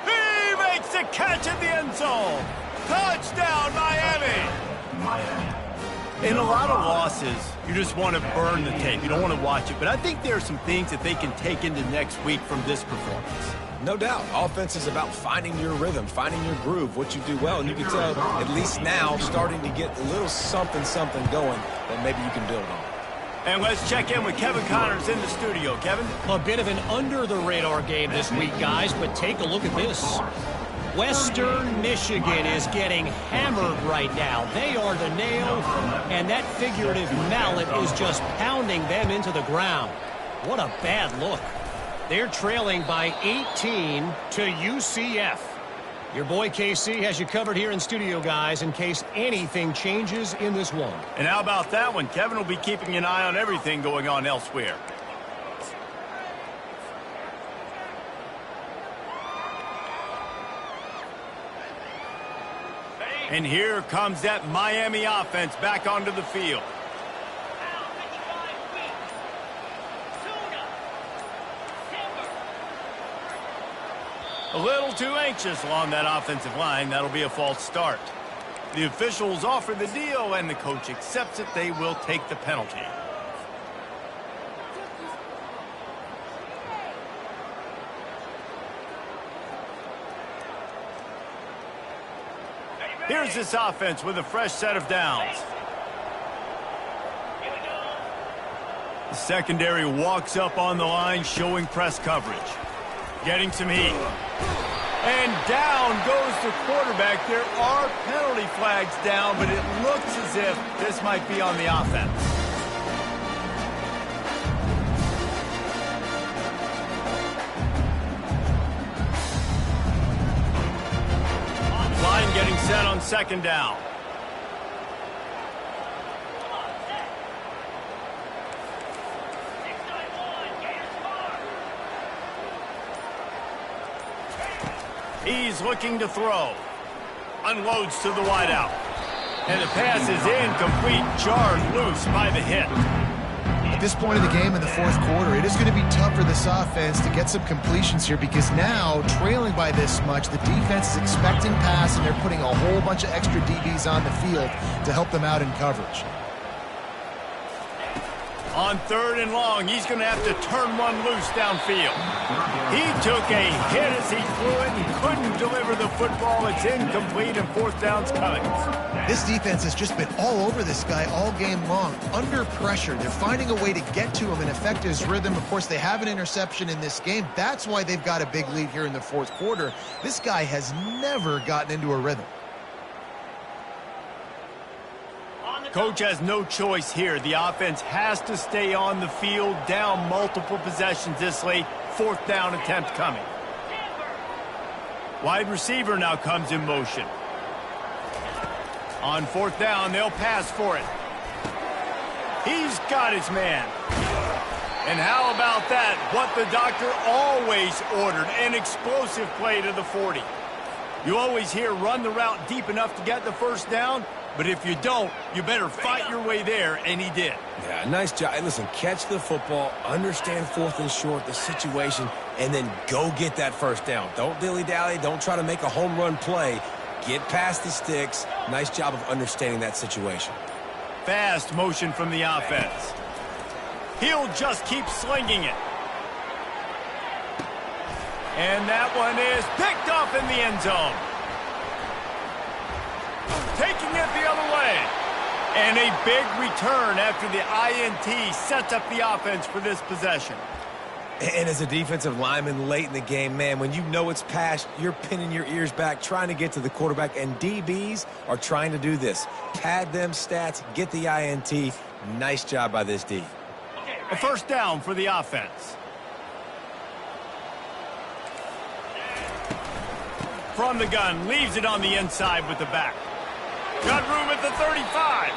He makes the catch at the end zone. Touchdown, Miami. In a lot of losses, you just want to burn the tape. You don't want to watch it. But I think there are some things that they can take into next week from this performance. No doubt. Offense is about finding your rhythm, finding your groove, what you do well. And you can tell, at least now, starting to get a little something going that maybe you can build on. And let's check in with Kevin Connors in the studio. Kevin? A bit of an under-the-radar game this week, guys, but take a look at this. Western Michigan is getting hammered right now. They are the nail, and that figurative mallet is just pounding them into the ground. What a bad look. They're trailing by 18 to UCF. Your boy KC has you covered here in studio, guys, in case anything changes in this one. And how about that one? Kevin will be keeping an eye on everything going on elsewhere. And here comes that Miami offense back onto the field. A little too anxious along that offensive line. That'll be a false start. The officials offer the deal, and the coach accepts it. They will take the penalty. Here's this offense with a fresh set of downs. The secondary walks up on the line, showing press coverage. Getting some heat. And down goes the quarterback. There are penalty flags down, but it looks as if this might be on the offense. Line getting set on 2nd down. He's looking to throw. Unloads to the wideout. And the pass is incomplete. Jarred loose by the hit. At this point of the game in the 4th quarter, it is going to be tough for this offense to get some completions here because now, trailing by this much, the defense is expecting pass and they're putting a whole bunch of extra DBs on the field to help them out in coverage. On 3rd and long, he's going to have to turn one loose downfield. He took a hit as he threw it and couldn't deliver the football. It's incomplete, and 4th down's coming. This defense has just been all over this guy all game long. Under pressure, they're finding a way to get to him and affect his rhythm. Of course, they have an interception in this game. That's why they've got a big lead here in the 4th quarter. This guy has never gotten into a rhythm. Coach has no choice here. The offense has to stay on the field, down multiple possessions this late. 4th down attempt coming. Wide receiver now comes in motion. On 4th down, they'll pass for it. He's got his man. And how about that? What the doctor always ordered, an explosive play to the 40. You always hear run the route deep enough to get the 1st down. But if you don't, you better fight your way there, and he did. Yeah, nice job. Hey, listen, catch the football, understand 4th and short, the situation, and then go get that first down. Don't dilly-dally. Don't try to make a home run play. Get past the sticks. Nice job of understanding that situation. Fast motion from the offense. He'll just keep slinging it. And that one is picked off in the end zone. Taking it the other way. And a big return after the INT sets up the offense for this possession. And as a defensive lineman late in the game, man, when you know it's passed, you're pinning your ears back, trying to get to the quarterback, and DBs are trying to do this. Pad them stats, get the INT. Nice job by this D. A first down for the offense. From the gun, leaves it on the inside with the back. Got room at the 35.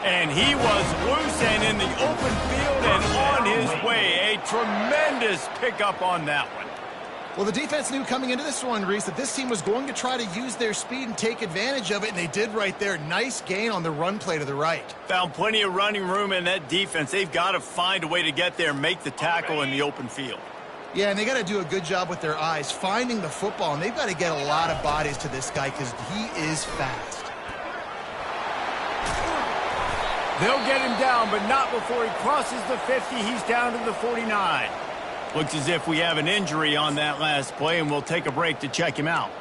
And he was loose and in the open field and on his way. A tremendous pickup on that one. Well, the defense knew coming into this one, Reese, that this team was going to try to use their speed and take advantage of it, and they did right there. Nice gain on the run play to the right. Found plenty of running room in that defense. They've got to find a way to get there, make the tackle in the open field. Yeah, and they got to do a good job with their eyes, finding the football, and they've got to get a lot of bodies to this guy because he is fast. They'll get him down, but not before he crosses the 50. He's down to the 49. Looks as if we have an injury on that last play, and we'll take a break to check him out.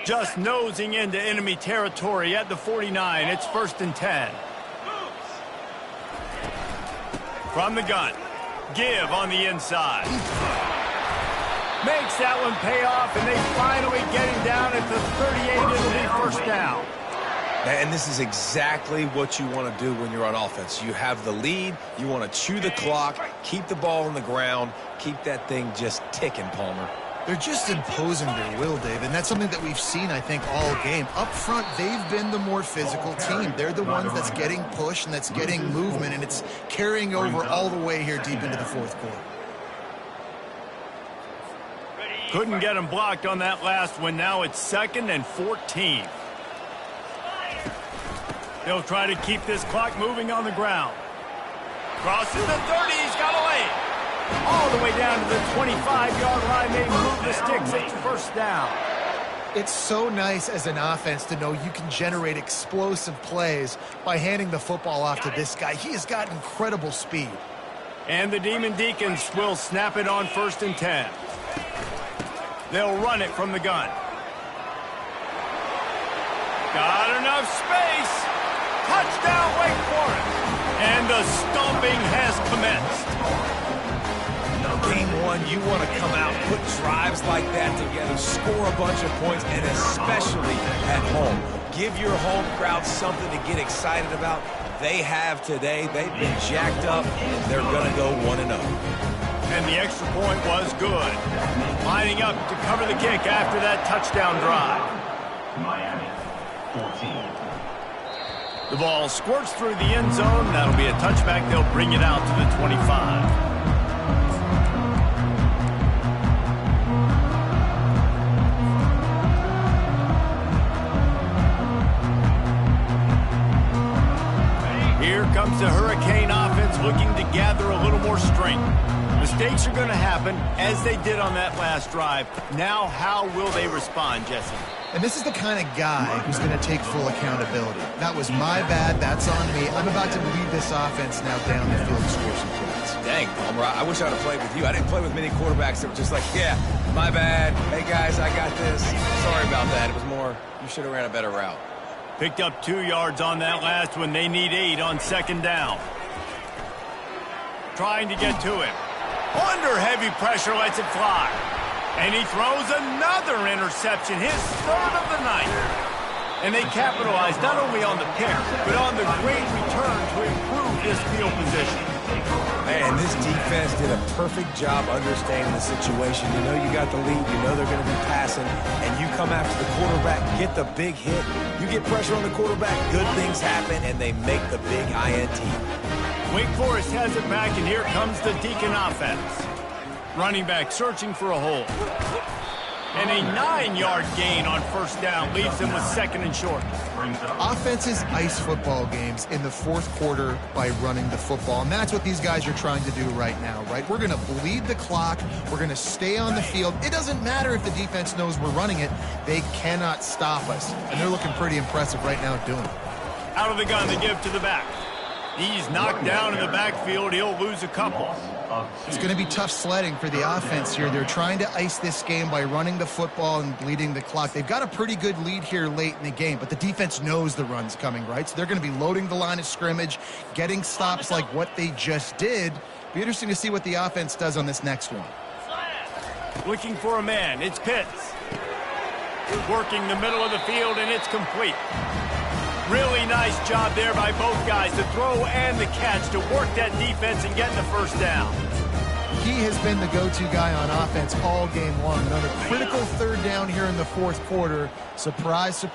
Just nosing into enemy territory at the 49. It's 1st and 10. From the gun. Give on the inside. Makes that one pay off, and they finally get him down at the 38. It'll be first down. And this is exactly what you want to do when you're on offense. You have the lead. You want to chew the clock, keep the ball on the ground, keep that thing just ticking, Palmer. They're just imposing their will, Dave, and that's something that we've seen, I think, all game. Up front, they've been the more physical team. They're the ones that's getting pushed and that's getting movement, and it's carrying over all the way here deep into the 4th quarter. Couldn't get him blocked on that last one. Now it's 2nd and 14. They'll try to keep this clock moving on the ground. Crosses the 30. He's got a lane. All the way down to the 25-yard line. They move the sticks. It's first down. It's so nice as an offense to know you can generate explosive plays by handing the football off to this guy. He has got incredible speed. And the Demon Deacons will snap it on 1st and 10. They'll run it from the gun. Got enough space. Touchdown, Wake Forest. And the stomping has commenced. Game 1, you want to come out, put drives like that together, score a bunch of points, and especially at home. Give your home crowd something to get excited about. They have today. They've been jacked up. They're going to go 1-0. And the extra point was good. Lining up to cover the kick after that touchdown drive. Miami, 14. The ball squirts through the end zone. That'll be a touchback. They'll bring it out to the 25. Here comes the Hurricane offense looking to gather a little more strength. Mistakes are going to happen, as they did on that last drive. Now, how will they respond, Jesse? And this is the kind of guy who's going to take full accountability. That was my bad. That's on me. I'm about to lead this offense now down the field to score some points. Dang, Palmer, I wish I would have played with you. I didn't play with many quarterbacks that were just like, yeah, my bad. Hey, guys, I got this. Sorry about that. It was more, you should have ran a better route. Picked up 2 yards on that last one. They need 8 on 2nd down. Trying to get to him. Under heavy pressure, lets it fly. And he throws another interception, his 3rd of the night. And they capitalized not only on the pick, but on the great return to improve this field position. Man, this defense did a perfect job understanding the situation. You know you got the lead, you know they're going to be passing, and you come after the quarterback, get the big hit. You get pressure on the quarterback, good things happen, and they make the big INT. Wake Forest has it back, and here comes the Deacon offense. Running back searching for a hole. And a 9-yard gain on first down leaves them with second and short. Offenses ice football games in the fourth quarter by running the football, and that's what these guys are trying to do right now, right? We're going to bleed the clock. We're going to stay on the field. It doesn't matter if the defense knows we're running it. They cannot stop us, and they're looking pretty impressive right now doing it. Out of the gun, they give to the back. He's knocked down in the backfield. He'll lose a couple. It's going to be tough sledding for the offense here. They're trying to ice this game by running the football and bleeding the clock. They've got a pretty good lead here late in the game, but the defense knows the run's coming, right? So they're going to be loading the line of scrimmage, getting stops like what they just did. Be interesting to see what the offense does on this next one. Looking for a man. It's Pitts. Working the middle of the field, and it's complete. Really nice job there by both guys, the throw and the catch, to work that defense and get the first down. He has been the go-to guy on offense all game long. Another critical third down here in the fourth quarter. Surprise, surprise.